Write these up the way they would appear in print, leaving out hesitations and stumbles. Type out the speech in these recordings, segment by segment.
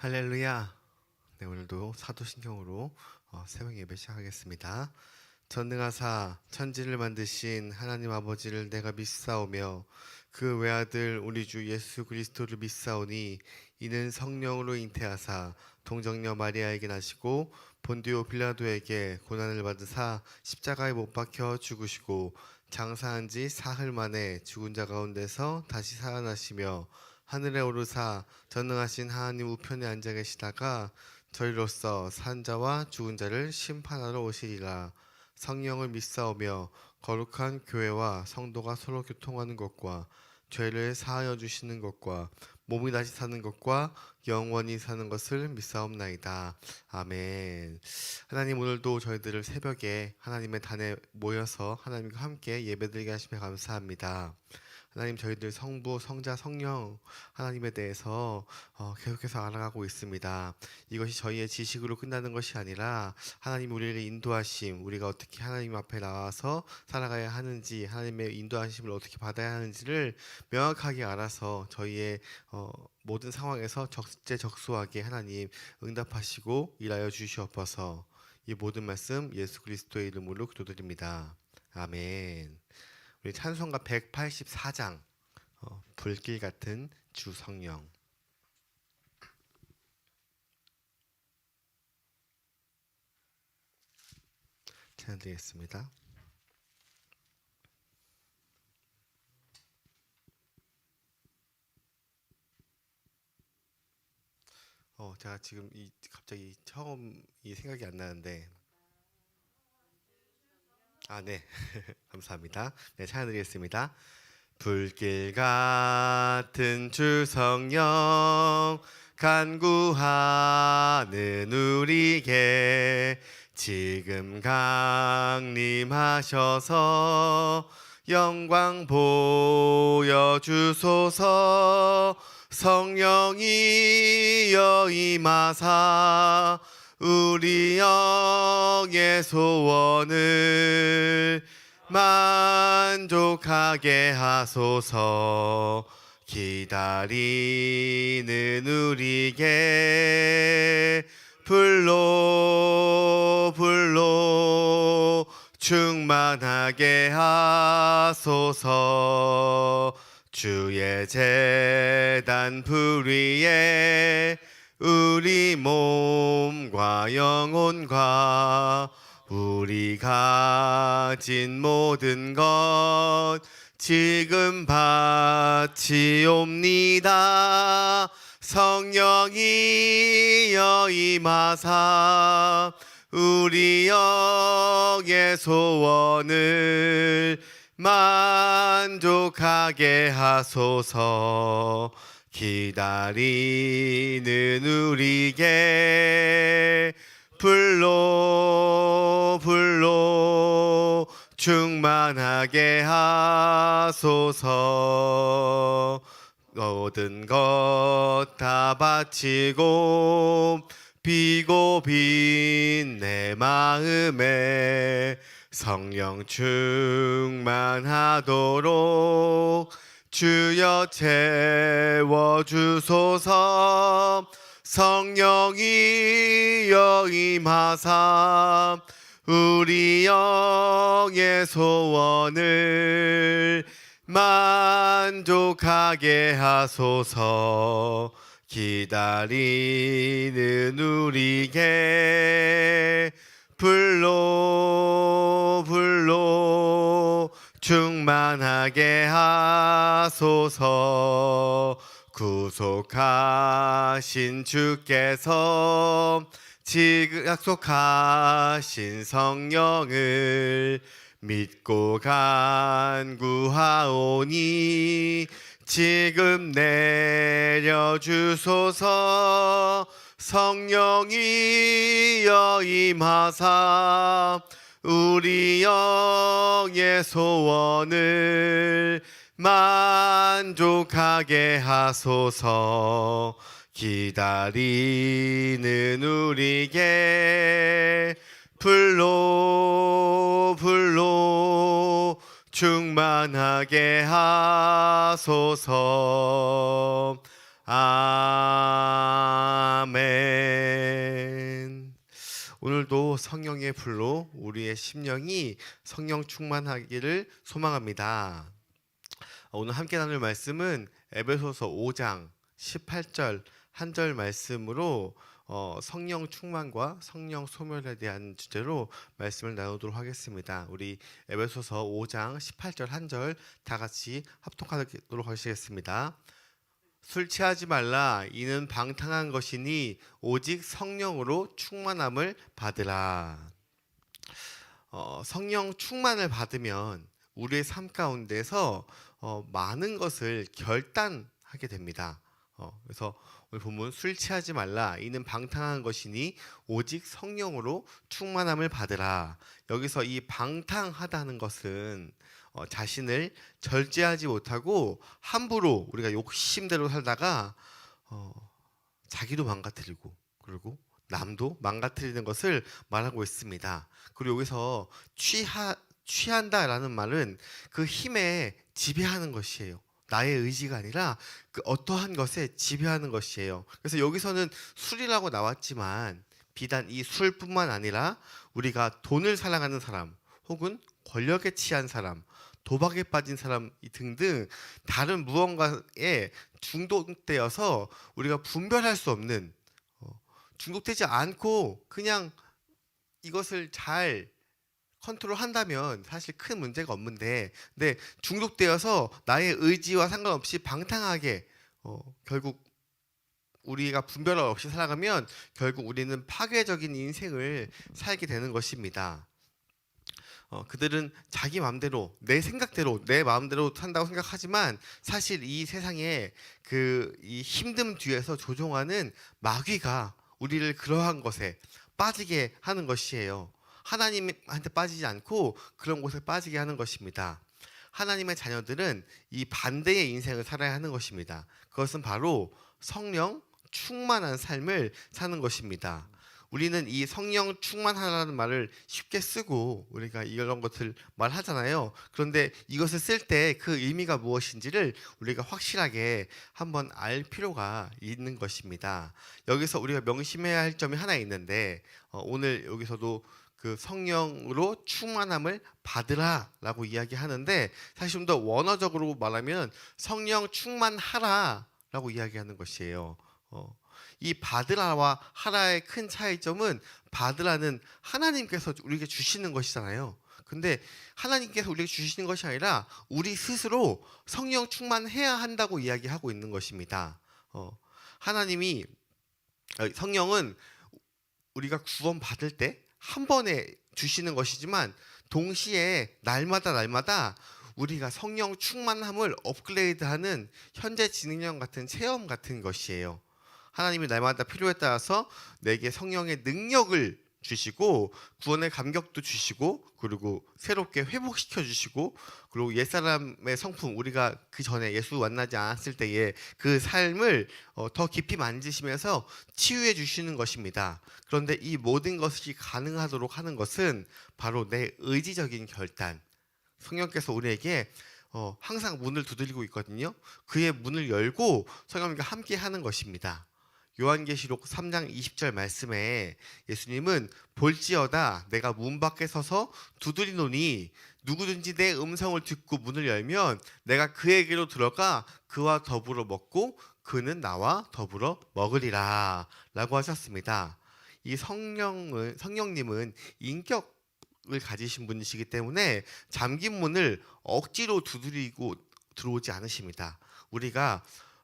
할렐루야. 네, 오늘도 사도신경으로 새벽 예배 시작하겠습니다. 전능하사 천지를 만드신 하나님 아버지를 내가 믿사오며 그 외아들 우리 주 예수 그리스도를 믿사오니 이는 성령으로 잉태하사 동정녀 마리아에게 나시고 본디오 빌라도에게 고난을 받으사 십자가에 못 박혀 죽으시고 장사한 지 사흘 만에 죽은 자 가운데서 다시 살아나시며 하늘에 오르사 전능하신 하나님 우편에 앉아 계시다가 저희로서 산 자와 죽은 자를 심판하러 오시리라. 성령을 믿사오며 거룩한 교회와 성도가 서로 교통하는 것과 죄를 사하여 주시는 것과 몸이 다시 사는 것과 영원히 사는 것을 믿사옵나이다. 아멘. 하나님, 오늘도 저희들을 새벽에 하나님의 단에 모여서 하나님과 함께 예배드리게 하시며 감사합니다. 하나님, 저희들 성부, 성자, 성령 하나님에 대해서 계속해서 알아가고 있습니다. 이것이 저희의 지식으로 끝나는 것이 아니라 하나님 우리를 인도하심, 우리가 어떻게 하나님 앞에 나와서 살아가야 하는지, 하나님의 인도하심을 어떻게 받아야 하는지를 명확하게 알아서 저희의 모든 상황에서 적재적소하게 하나님 응답하시고 일하여 주시옵소서. 이 모든 말씀 예수 그리스도의 이름으로 기도드립니다. 아멘. 우리 찬송가 184장 불길 같은 주 성령 찬양드리겠습니다. 제가 지금 갑자기 처음 생각이 안 나는데 네. 감사합니다. 네, 찬양드리겠습니다. 불길 같은 주 성령 간구하는 우리에게 지금 강림하셔서 영광 보여주소서. 성령이여 임하사 우리 영의 소원을 만족하게 하소서. 기다리는 우리에게 불로 충만하게 하소서. 주의 제단 불 위에 우리 몸과 영혼과 우리 가진 모든 것 지금 바치옵니다. 성령이여 임하사 우리 영의 소원을 만족하게 하소서. 기다리는 우리에게 불로 충만하게 하소서. 모든 것 다 바치고 비고 빈 내 마음에 성령 충만하도록 주여 채워주소서. 성령이여 임하사 우리 영의 소원을 만족하게 하소서. 기다리는 우리에게 불로 충만하게 하소서. 구속하신 주께서 지금 약속하신 성령을 믿고 간구하오니 지금 내려주소서. 성령이여 임하사 우리 영의 소원을 만족하게 하소서. 기다리는 우리에게 불로 충만하게 하소서. 아멘. 오늘도 성령의 불로 우리의 심령이 성령 충만하기를 소망합니다. 오늘 함께 나눌 말씀은 에베소서 5장 18절 한 절 말씀으로 성령 충만과 성령 소멸에 대한 주제로 말씀을 나누도록 하겠습니다. 우리 에베소서 5장 18절 한 절 다 같이 합독하도록 하시겠습니다. 술 취하지 말라. 이는 방탕한 것이니 오직 성령으로 충만함을 받으라. 성령 충만을 받으면 우리의 삶 가운데서 많은 것을 결단하게 됩니다. 그래서 오늘 본문 술 취하지 말라. 이는 방탕한 것이니 오직 성령으로 충만함을 받으라. 여기서 이 방탕하다는 것은 자신을 절제하지 못하고 함부로 우리가 욕심대로 살다가 자기도 망가뜨리고 그리고 남도 망가뜨리는 것을 말하고 있습니다. 그리고 여기서 취한다라는 말은 그 힘에 지배하는 것이에요. 나의 의지가 아니라 그 어떠한 것에 지배하는 것이에요. 그래서 여기서는 술이라고 나왔지만 비단 이 술뿐만 아니라 우리가 돈을 사랑하는 사람 혹은 권력에 취한 사람, 도박에 빠진 사람 등등 다른 무언가에 중독되어서 우리가 분별할 수 없는, 중독되지 않고 그냥 이것을 잘 컨트롤한다면 사실 큰 문제가 없는데, 근데 중독되어서 나의 의지와 상관없이 방탕하게 결국 우리가 분별 없이 살아가면 결국 우리는 파괴적인 인생을 살게 되는 것입니다. 그들은 자기 마음대로 내 생각대로 내 마음대로 산다고 생각하지만 사실 이 세상에 이 힘듦 뒤에서 조종하는 마귀가 우리를 그러한 것에 빠지게 하는 것이에요. 하나님한테 빠지지 않고 그런 곳에 빠지게 하는 것입니다. 하나님의 자녀들은 이 반대의 인생을 살아야 하는 것입니다. 그것은 바로 성령 충만한 삶을 사는 것입니다. 우리는 이 성령 충만하라는 말을 쉽게 쓰고 우리가 이런 것을 말하잖아요. 그런데 이것을 쓸 때 그 의미가 무엇인지를 우리가 확실하게 한번 알 필요가 있는 것입니다. 여기서 우리가 명심해야 할 점이 하나 있는데, 오늘 여기서도 그 성령으로 충만함을 받으라라고 이야기하는데, 사실 좀 더 원어적으로 말하면 성령 충만하라라고 이야기하는 것이에요. 이 받으라와 하라의 큰 차이점은, 받으라는 하나님께서 우리에게 주시는 것이잖아요. 근데 하나님께서 우리에게 주시는 것이 아니라 우리 스스로 성령 충만해야 한다고 이야기하고 있는 것입니다. 성령은 우리가 구원 받을 때 한 번에 주시는 것이지만 동시에 날마다 우리가 성령 충만함을 업그레이드하는 현재 진행형 같은 체험 같은 것이에요. 하나님이 날마다 필요에 따라서 내게 성령의 능력을 주시고 구원의 감격도 주시고 그리고 새롭게 회복시켜 주시고, 그리고 옛사람의 성품, 우리가 그 전에 예수 만나지 않았을 때의 그 삶을 더 깊이 만지시면서 치유해 주시는 것입니다. 그런데 이 모든 것이 가능하도록 하는 것은 바로 내 의지적인 결단. 성령께서 우리에게 항상 문을 두드리고 있거든요. 그의 문을 열고 성령님과 함께 하는 것입니다. 요한계시록 3장 20절 말씀에 예수님은 볼지어다 내가 문 밖에 서서 두드리노니 누구든지 내 음성을 듣고 문을 열면 내가 그에게로 들어가 그와 더불어 먹고 그는 나와 더불어 먹으리라 라고 하셨습니다. 이 성령님은 인격을 가지신 분이시기 때문에 잠긴 문을 억지로 두드리고 들어오지 않으십니다. 우리가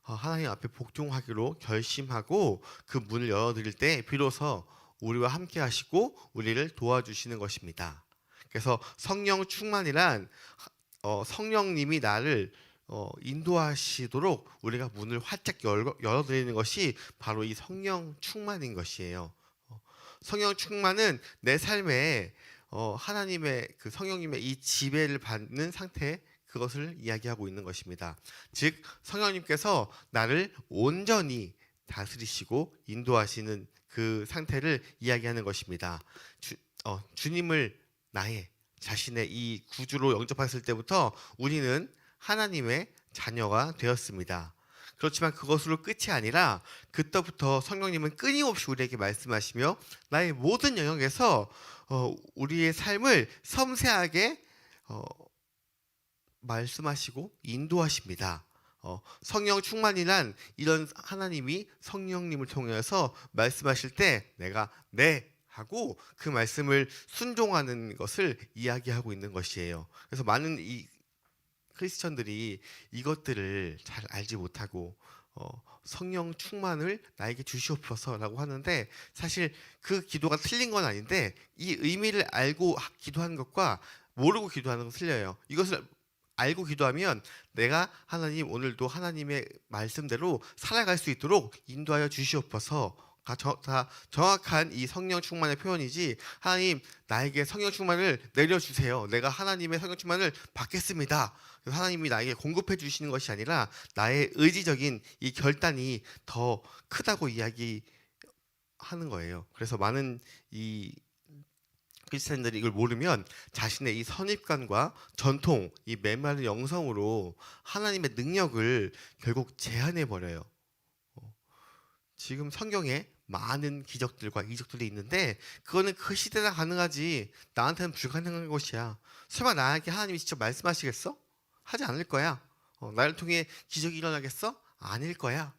하나님 앞에 복종하기로 결심하고 그 문을 열어드릴 때 비로소 우리와 함께 하시고 우리를 도와주시는 것입니다. 그래서 성령 충만이란 성령님이 나를 인도하시도록 우리가 문을 활짝 열어드리는 것이 바로 이 성령 충만인 것이에요. 성령 충만은 내 삶에 하나님의 그 성령님의 이 지배를 받는 상태, 그것을 이야기하고 있는 것입니다. 즉 성령님께서 나를 온전히 다스리시고 인도하시는 그 상태를 이야기하는 것입니다. 주님을 나의 자신의 이 구주로 영접했을 때부터 우리는 하나님의 자녀가 되었습니다. 그렇지만 그것으로 끝이 아니라 그때부터 성령님은 끊임없이 우리에게 말씀하시며 나의 모든 영역에서 우리의 삶을 섬세하게 어, 말씀하시고 인도하십니다. 성령 충만이란 이런 하나님이 성령님을 통해서 말씀하실 때 내가 네 하고 그 말씀을 순종하는 것을 이야기하고 있는 것이에요. 그래서 많은 이 크리스천들이 이것들을 잘 알지 못하고 성령 충만을 나에게 주시옵소서라고 하는데 사실 그 기도가 틀린 건 아닌데 이 의미를 알고 기도하는 것과 모르고 기도하는 건 틀려요. 이것을 알고 기도하면 내가 하나님 오늘도 하나님의 말씀대로 살아갈 수 있도록 인도하여 주시옵소서가 다 정확한 이 성령 충만의 표현이지 하나님 나에게 성령 충만을 내려주세요. 내가 하나님의 성령 충만을 받겠습니다. 하나님이 나에게 공급해 주시는 것이 아니라 나의 의지적인 이 결단이 더 크다고 이야기하는 거예요. 그래서 많은 이 크리스천들이 이걸 모르면 자신의 이 선입관과 전통, 이 메마른 영성으로 하나님의 능력을 결국 제한해 버려요. 지금 성경에 많은 기적들과 이적들이 있는데 그거는 그 시대나 가능하지 나한테는 불가능한 것이야. 설마 나에게 하나님이 직접 말씀하시겠어? 하지 않을 거야. 나를 통해 기적이 일어나겠어? 아닐 거야.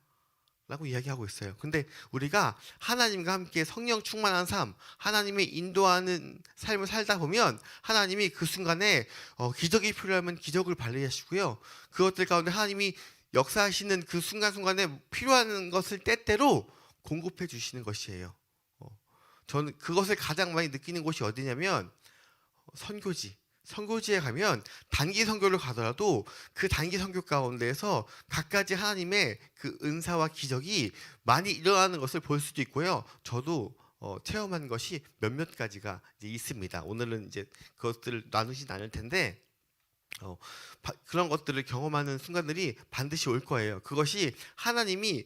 라고 이야기하고 있어요. 근데 우리가 하나님과 함께 성령 충만한 삶, 하나님의 인도하는 삶을 살다 보면 하나님이 그 순간에 기적이 필요하면 기적을 발휘하시고요. 그것들 가운데 하나님이 역사하시는 그 순간순간에 필요한 것을 때때로 공급해 주시는 것이에요. 저는 그것을 가장 많이 느끼는 곳이 어디냐면 선교지에 가면 단기 선교를 가더라도 그 단기 선교 가운데에서 갖가지 하나님의 그 은사와 기적이 많이 일어나는 것을 볼 수도 있고요. 저도 체험한 것이 몇몇 가지가 이제 있습니다. 오늘은 이제 그것들을 나누진 않을 텐데 그런 것들을 경험하는 순간들이 반드시 올 거예요. 그것이 하나님이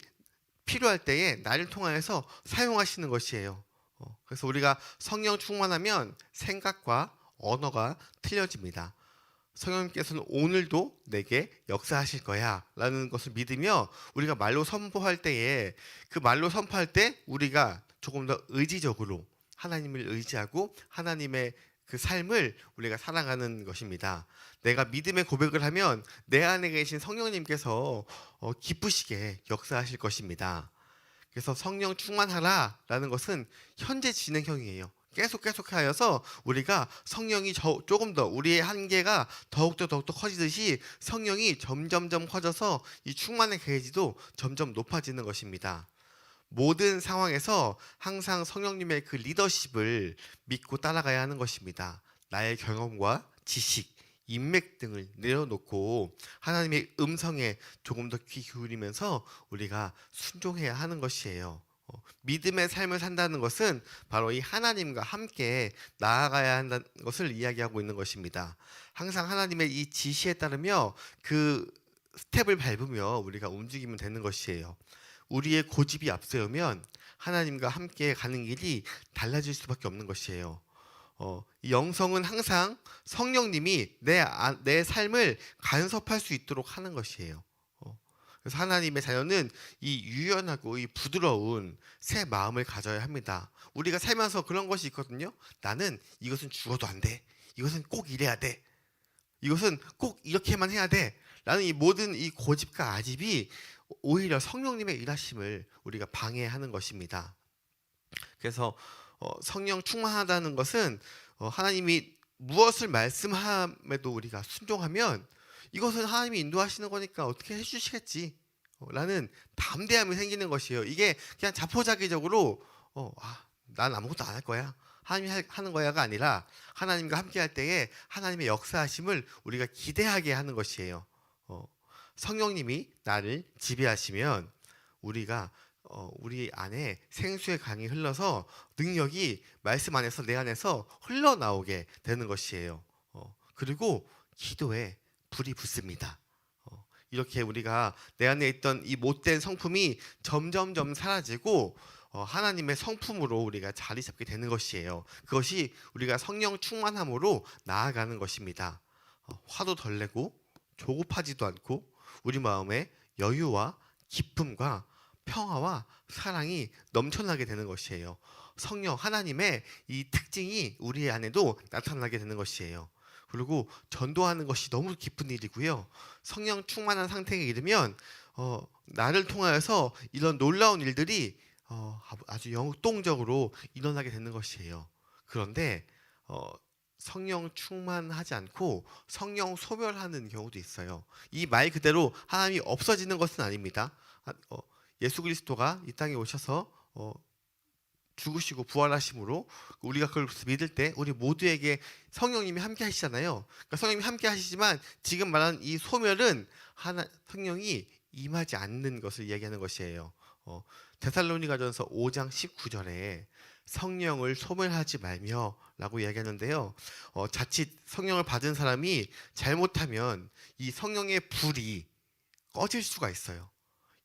필요할 때에 나를 통하여서 사용하시는 것이에요. 그래서 우리가 성령 충만하면 생각과 언어가 틀려집니다. 성령님께서는 오늘도 내게 역사하실 거야 라는 것을 믿으며 우리가 말로 선포할 때에 그 말로 선포할 때 우리가 조금 더 의지적으로 하나님을 의지하고 하나님의 그 삶을 우리가 살아가는 것입니다. 내가 믿음의 고백을 하면 내 안에 계신 성령님께서 기쁘시게 역사하실 것입니다. 그래서 성령 충만하라 라는 것은 현재 진행형이에요. 계속하여서 우리가 성령이 조금 더 우리의 한계가 더욱더 커지듯이 성령이 점점점 커져서 이 충만의 게이지도 점점 높아지는 것입니다. 모든 상황에서 항상 성령님의 그 리더십을 믿고 따라가야 하는 것입니다. 나의 경험과 지식, 인맥 등을 내려놓고 하나님의 음성에 조금 더 귀 기울이면서 우리가 순종해야 하는 것이에요. 믿음의 삶을 산다는 것은 바로 이 하나님과 함께 나아가야 한다는 것을 이야기하고 있는 것입니다. 항상 하나님의 이 지시에 따르며 그 스텝을 밟으며 우리가 움직이면 되는 것이에요. 우리의 고집이 앞세우면 하나님과 함께 가는 길이 달라질 수밖에 없는 것이에요. 이 영성은 항상 성령님이 내 삶을 간섭할 수 있도록 하는 것이에요. 그래서 하나님의 자녀는 이 유연하고 이 부드러운 새 마음을 가져야 합니다. 우리가 살면서 그런 것이 있거든요. 나는 이것은 죽어도 안 돼. 이것은 꼭 이래야 돼. 이것은 꼭 이렇게만 해야 돼. 라는 이 모든 이 고집과 아집이 오히려 성령님의 일하심을 우리가 방해하는 것입니다. 그래서 성령 충만하다는 것은 하나님이 무엇을 말씀함에도 우리가 순종하면 이것은 하나님이 인도하시는 거니까 어떻게 해주시겠지 라는 담대함이 생기는 것이에요. 이게 그냥 자포자기적으로 난 아무것도 안 할 거야, 하나님이 하는 거야가 아니라 하나님과 함께 할 때에 하나님의 역사하심을 우리가 기대하게 하는 것이에요. 성령님이 나를 지배하시면 우리가 우리 안에 생수의 강이 흘러서 능력이 말씀 안에서 내 안에서 흘러나오게 되는 것이에요. 그리고 기도에 불이 붙습니다. 이렇게 우리가 내 안에 있던 이 못된 성품이 점점점 사라지고 하나님의 성품으로 우리가 자리 잡게 되는 것이에요. 그것이 우리가 성령 충만함으로 나아가는 것입니다. 화도 덜 내고 조급하지도 않고 우리 마음에 여유와 기쁨과 평화와 사랑이 넘쳐나게 되는 것이에요. 성령 하나님의 이 특징이 우리 안에도 나타나게 되는 것이에요. 그리고 전도하는 것이 너무 기쁜 일이고요. 성령 충만한 상태에 이르면 나를 통하여서 이런 놀라운 일들이 아주 역동적으로 일어나게 되는 것이에요. 그런데 성령 충만하지 않고 성령 소멸하는 경우도 있어요. 이 말 그대로 하나님이 없어지는 것은 아닙니다. 예수 그리스도가 이 땅에 오셔서 죽으시고 부활하심으로 우리가 그걸 믿을 때 우리 모두에게 성령님이 함께 하시잖아요. 그러니까 성령님이 함께 하시지만 지금 말하는 이 소멸은 성령이 임하지 않는 것을 이야기하는 것이에요. 데살로니가전서 5장 19절에 성령을 소멸하지 말며 라고 이야기하는데요. 자칫 성령을 받은 사람이 잘못하면 이 성령의 불이 꺼질 수가 있어요.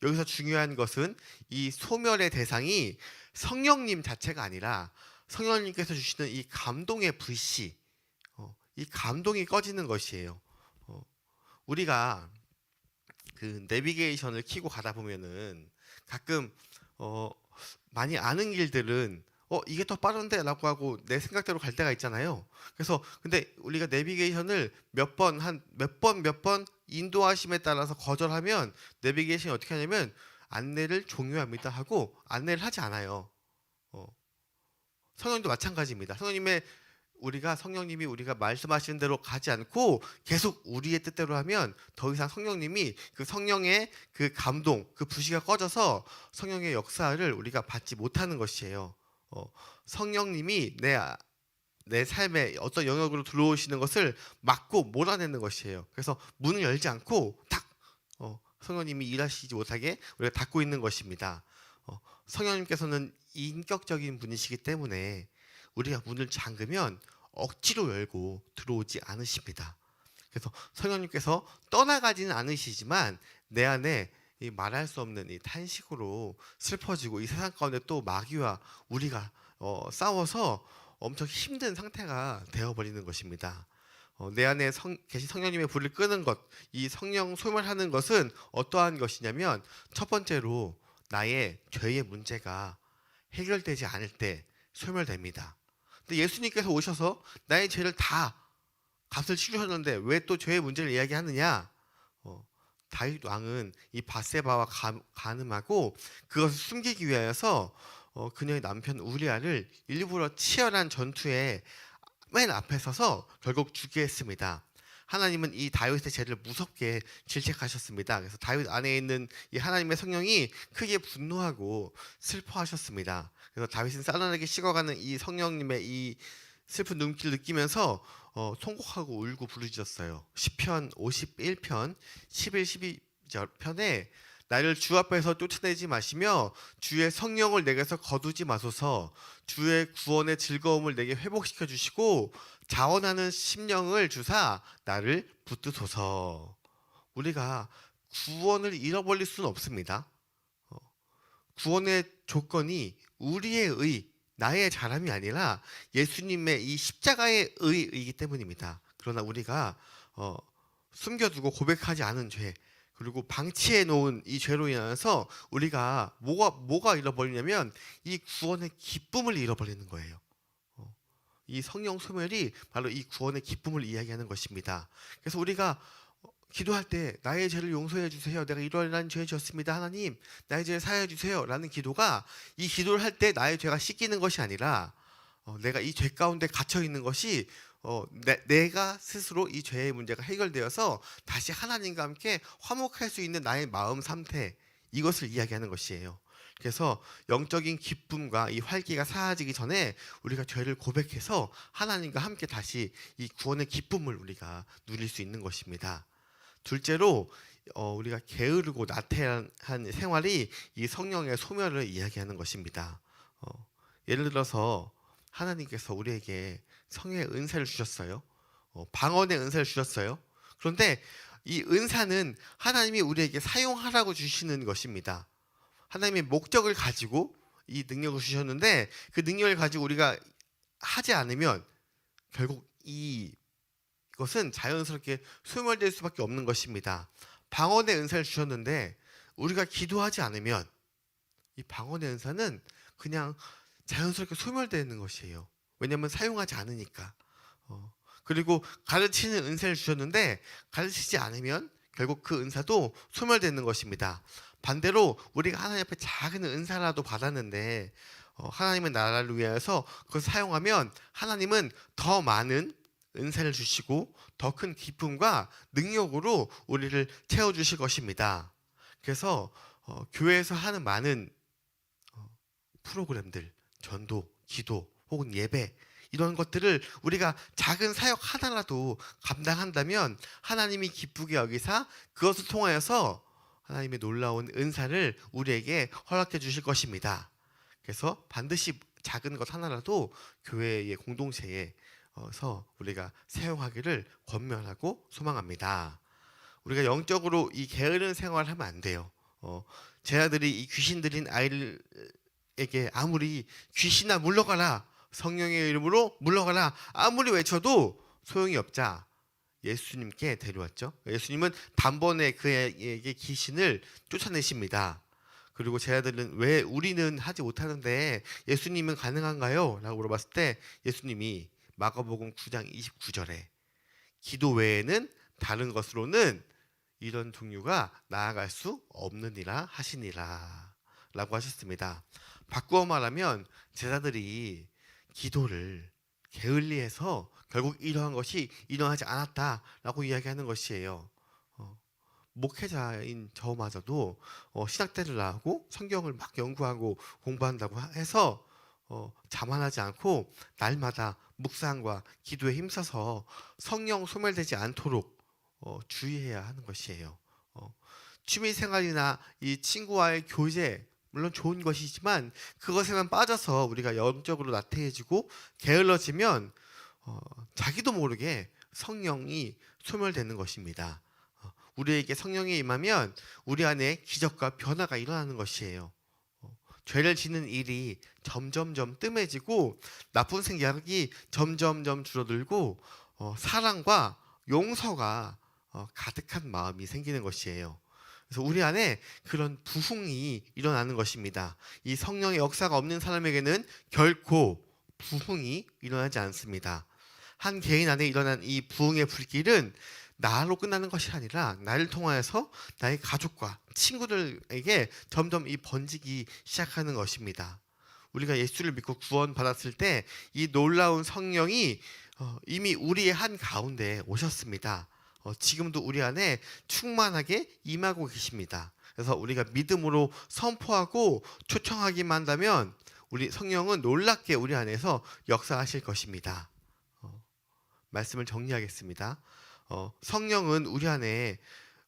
여기서 중요한 것은 이 소멸의 대상이 성령님 자체가 아니라 성령님께서 주시는 이 감동의 불씨, 이 감동이 꺼지는 것이에요. 우리가 그 내비게이션을 켜고 가다 보면은 가끔 많이 아는 길들은 이게 더 빠른데 라고 하고 내 생각대로 갈 때가 있잖아요. 그래서 근데 우리가 내비게이션을 몇 번 인도하심에 따라서 거절하면 내비게이션이 어떻게 하냐면 안내를 종료합니다 하고 안내를 하지 않아요. 성령님도 마찬가지입니다. 성령님이 우리가 말씀하시는 대로 가지 않고 계속 우리의 뜻대로 하면 더 이상 성령님이 그 성령의 그 감동, 그 불씨가 꺼져서 성령의 역사를 우리가 받지 못하는 것이에요. 성령님이 내 삶에 어떤 영역으로 들어오시는 것을 막고 몰아내는 것이에요. 그래서 문을 열지 않고 탁 성령님이 일하시지 못하게 우리가 닫고 있는 것입니다. 성령님께서는 인격적인 분이시기 때문에 우리가 문을 잠그면 억지로 열고 들어오지 않으십니다. 그래서 성령님께서 떠나가지는 않으시지만 내 안에 이 말할 수 없는 이 탄식으로 슬퍼지고 이 세상 가운데 또 마귀와 우리가 싸워서 엄청 힘든 상태가 되어버리는 것입니다. 내 안에 계신 성령님의 불을 끄는 것, 이 성령 소멸하는 것은 어떠한 것이냐면 첫 번째로 나의 죄의 문제가 해결되지 않을 때 소멸됩니다. 근데 예수님께서 오셔서 나의 죄를 다 값을 치르셨는데 왜 또 죄의 문제를 이야기하느냐? 다윗 왕은 이 밧세바와 간음하고 그것을 숨기기 위하여서 그녀의 남편 우리아를 일부러 치열한 전투에 맨 앞에 서서 결국 죽게 했습니다. 하나님은 이 다윗의 죄를 무섭게 질책하셨습니다. 그래서 다윗 안에 있는 이 하나님의 성령이 크게 분노하고 슬퍼하셨습니다. 그래서 다윗은 싸늘하게 식어가는 이 성령님의 이 슬픈 눈길을 느끼면서 통곡하고 울고 부르짖었어요. 시편 51편 11, 12절 편에 나를 주 앞에서 쫓아내지 마시며 주의 성령을 내게서 거두지 마소서. 주의 구원의 즐거움을 내게 회복시켜 주시고 자원하는 심령을 주사 나를 붙드소서. 우리가 구원을 잃어버릴 수는 없습니다. 구원의 조건이 우리의 의, 나의 잘함이 아니라 예수님의 이 십자가의 의이기 때문입니다. 그러나 우리가 숨겨두고 고백하지 않은 죄, 그리고 방치해 놓은 이 죄로 인해서 우리가 뭐가 잃어버리냐면 이 구원의 기쁨을 잃어버리는 거예요. 이 성령 소멸이 바로 이 구원의 기쁨을 이야기하는 것입니다. 그래서 우리가 기도할 때 나의 죄를 용서해 주세요. 내가 이러이러한 죄 지었습니다. 하나님, 나의 죄를 사하여 주세요. 라는 기도가 이 기도를 할 때 나의 죄가 씻기는 것이 아니라 내가 이 죄 가운데 갇혀 있는 것이 내가 스스로 이 죄의 문제가 해결되어서 다시 하나님과 함께 화목할 수 있는 나의 마음 상태, 이것을 이야기하는 것이에요. 그래서 영적인 기쁨과 이 활기가 사라지기 전에 우리가 죄를 고백해서 하나님과 함께 다시 이 구원의 기쁨을 우리가 누릴 수 있는 것입니다. 둘째로 우리가 게으르고 나태한 생활이 이 성령의 소멸을 이야기하는 것입니다. 예를 들어서 하나님께서 우리에게 성령의 은사를 주셨어요. 방언의 은사를 주셨어요. 그런데 이 은사는 하나님이 우리에게 사용하라고 주시는 것입니다. 하나님의 목적을 가지고 이 능력을 주셨는데 그 능력을 가지고 우리가 하지 않으면 결국 이것은 자연스럽게 소멸될 수밖에 없는 것입니다. 방언의 은사를 주셨는데 우리가 기도하지 않으면 이 방언의 은사는 그냥 자연스럽게 소멸되는 것이에요. 왜냐하면 사용하지 않으니까. 그리고 가르치는 은사를 주셨는데 가르치지 않으면 결국 그 은사도 소멸되는 것입니다. 반대로 우리가 하나님 앞에 작은 은사라도 받았는데 하나님의 나라를 위하여서 그걸 사용하면 하나님은 더 많은 은사를 주시고 더 큰 기쁨과 능력으로 우리를 채워주실 것입니다. 그래서 교회에서 하는 많은 프로그램들, 전도, 기도 혹은 예배 이런 것들을 우리가 작은 사역 하나라도 감당한다면 하나님이 기쁘게 여기사 그것을 통하여서 하나님의 놀라운 은사를 우리에게 허락해 주실 것입니다. 그래서 반드시 작은 것 하나라도 교회의 공동체에서 우리가 사용하기를 권면하고 소망합니다. 우리가 영적으로 이 게으른 생활을 하면 안 돼요. 제 아들이 이 귀신 들린 아이에게 아무리 귀신아 물러가라, 성령의 이름으로 물러가라 아무리 외쳐도 소용이 없자 예수님께 데려왔죠. 예수님은 단번에 그에게 귀신을 쫓아내십니다. 그리고 제 아들은 왜 우리는 하지 못하는데 예수님은 가능한가요? 라고 물어봤을 때 예수님이 마가복음 9장 29절에 기도 외에는 다른 것으로는 이런 종류가 나아갈 수 없느니라 하시니라 라고 하셨습니다. 바꾸어 말하면 제자들이 기도를 게을리해서 결국 이러한 것이 일어나지 않았다라고 이야기하는 것이에요. 목회자인 저마저도 신학대를 나오고 성경을 막 연구하고 공부한다고 해서 자만하지 않고 날마다 묵상과 기도에 힘써서 성령 소멸되지 않도록 주의해야 하는 것이에요. 취미생활이나 이 친구와의 교제 물론 좋은 것이지만 그것에만 빠져서 우리가 영적으로 나태해지고 게을러지면 자기도 모르게 성령이 소멸되는 것입니다. 우리에게 성령이 임하면 우리 안에 기적과 변화가 일어나는 것이에요. 죄를 짓는 일이 점점점 뜸해지고 나쁜 생각이 점점점 줄어들고 사랑과 용서가 가득한 마음이 생기는 것이에요. 그래서 우리 안에 그런 부흥이 일어나는 것입니다. 이 성령의 역사가 없는 사람에게는 결코 부흥이 일어나지 않습니다. 한 개인 안에 일어난 이 부흥의 불길은 나로 끝나는 것이 아니라 나를 통하여서 나의 가족과 친구들에게 점점 이 번지기 시작하는 것입니다. 우리가 예수를 믿고 구원받았을 때 이 놀라운 성령이 이미 우리의 한 가운데 오셨습니다. 지금도 우리 안에 충만하게 임하고 계십니다. 그래서 우리가 믿음으로 선포하고 초청하기만 한다면 우리 성령은 놀랍게 우리 안에서 역사하실 것입니다. 말씀을 정리하겠습니다. 성령은 우리 안에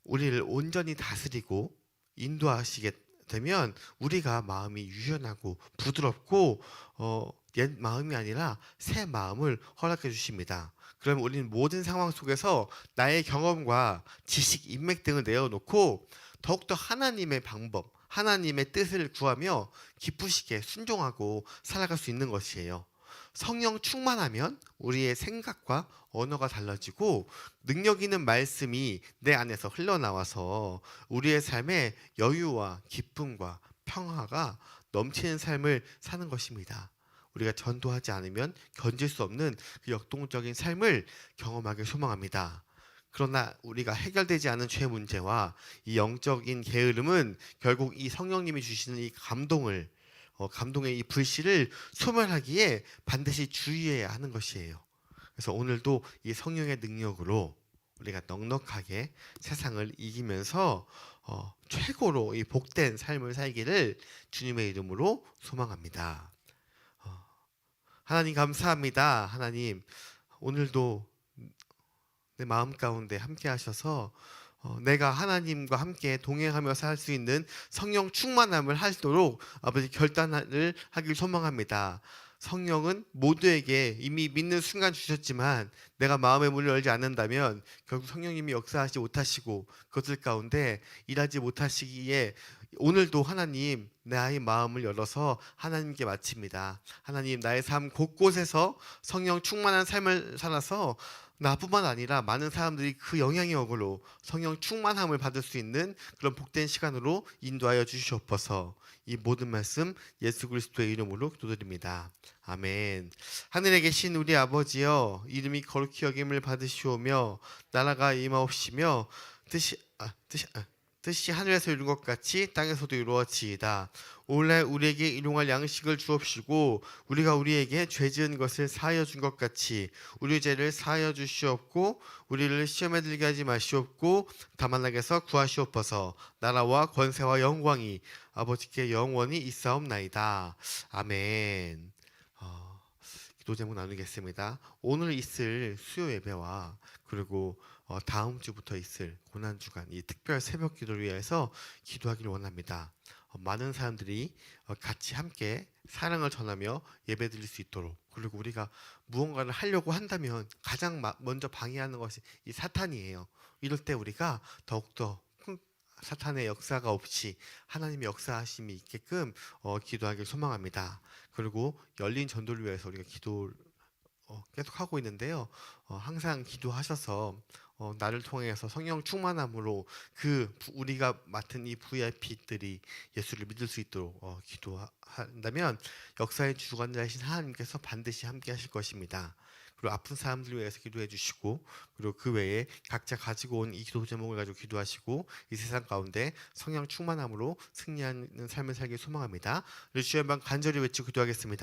우리를 온전히 다스리고 인도하시게 되면 우리가 마음이 유연하고 부드럽고 옛 마음이 아니라 새 마음을 허락해 주십니다. 그럼 우리는 모든 상황 속에서 나의 경험과 지식, 인맥 등을 내어놓고 더욱더 하나님의 방법, 하나님의 뜻을 구하며 기쁘시게 순종하고 살아갈 수 있는 것이에요. 성령 충만하면 우리의 생각과 언어가 달라지고 능력 있는 말씀이 내 안에서 흘러나와서 우리의 삶에 여유와 기쁨과 평화가 넘치는 삶을 사는 것입니다. 우리가 전도하지 않으면 견딜 수 없는 그 역동적인 삶을 경험하길 소망합니다. 그러나 우리가 해결되지 않은 죄 문제와 이 영적인 게으름은 결국 이 성령님이 주시는 이 감동의 이 불씨를 소멸하기에 반드시 주의해야 하는 것이에요. 그래서 오늘도 이 성령의 능력으로 우리가 넉넉하게 세상을 이기면서 최고로 이 복된 삶을 살기를 주님의 이름으로 소망합니다. 하나님 감사합니다. 하나님 오늘도 내 마음 가운데 함께 하셔서 내가 하나님과 함께 동행하며 살 수 있는 성령 충만함을 하도록 아버지 결단을 하길 소망합니다. 성령은 모두에게 이미 믿는 순간 주셨지만 내가 마음의 문을 열지 않는다면 결국 성령님이 역사하지 못하시고 그것들 가운데 일하지 못하시기에 오늘도 하나님 나의 마음을 열어서 하나님께 바칩니다. 하나님 나의 삶 곳곳에서 성령 충만한 삶을 살아서 나뿐만 아니라 많은 사람들이 그 영향력으로 성령 충만함을 받을 수 있는 그런 복된 시간으로 인도하여 주시옵소서. 이 모든 말씀 예수 그리스도의 이름으로 기도드립니다. 아멘. 하늘에 계신 우리 아버지여, 이름이 거룩히 여김을 받으시오며 나라가 임하옵시며 뜻이 하늘에서 이룬 것 같이 땅에서도 이루어지이다. 오늘날 우리에게 일용할 양식을 주옵시고 우리가 우리에게 죄 지은 것을 사하여 준 것 같이 우리 죄를 사하여 주시옵고 우리를 시험에 들게 하지 마시옵고 다만 악에서 구하시옵소서. 나라와 권세와 영광이 아버지께 영원히 있사옵나이다. 아멘. 기도 제목 나누겠습니다. 오늘 있을 수요 예배와 그리고 다음 주부터 있을 고난 주간 이 특별 새벽 기도를 위해서 기도하기를 원합니다. 많은 사람들이 같이 함께 사랑을 전하며 예배드릴 수 있도록, 그리고 우리가 무언가를 하려고 한다면 가장 먼저 방해하는 것이 이 사탄이에요. 이럴 때 우리가 더욱더 사탄의 역사가 없이 하나님의 역사하심이 있게끔 기도하길 소망합니다. 그리고 열린 전도를 위해서 우리가 기도를 계속 하고 있는데요. 항상 기도하셔서 나를 통해서 성령 충만함으로 우리가 맡은 이 VIP들이 예수를 믿을 수 있도록 기도한다면 역사의 주관자이신 하나님께서 반드시 함께 하실 것입니다. 그리고 아픈 사람들 위해서 기도해 주시고, 그리고 그 외에 각자 가지고 온 이 기도 제목을 가지고 기도하시고 이 세상 가운데 성령 충만함으로 승리하는 삶을 살길 소망합니다. 주여 한번 간절히 외치고 기도하겠습니다.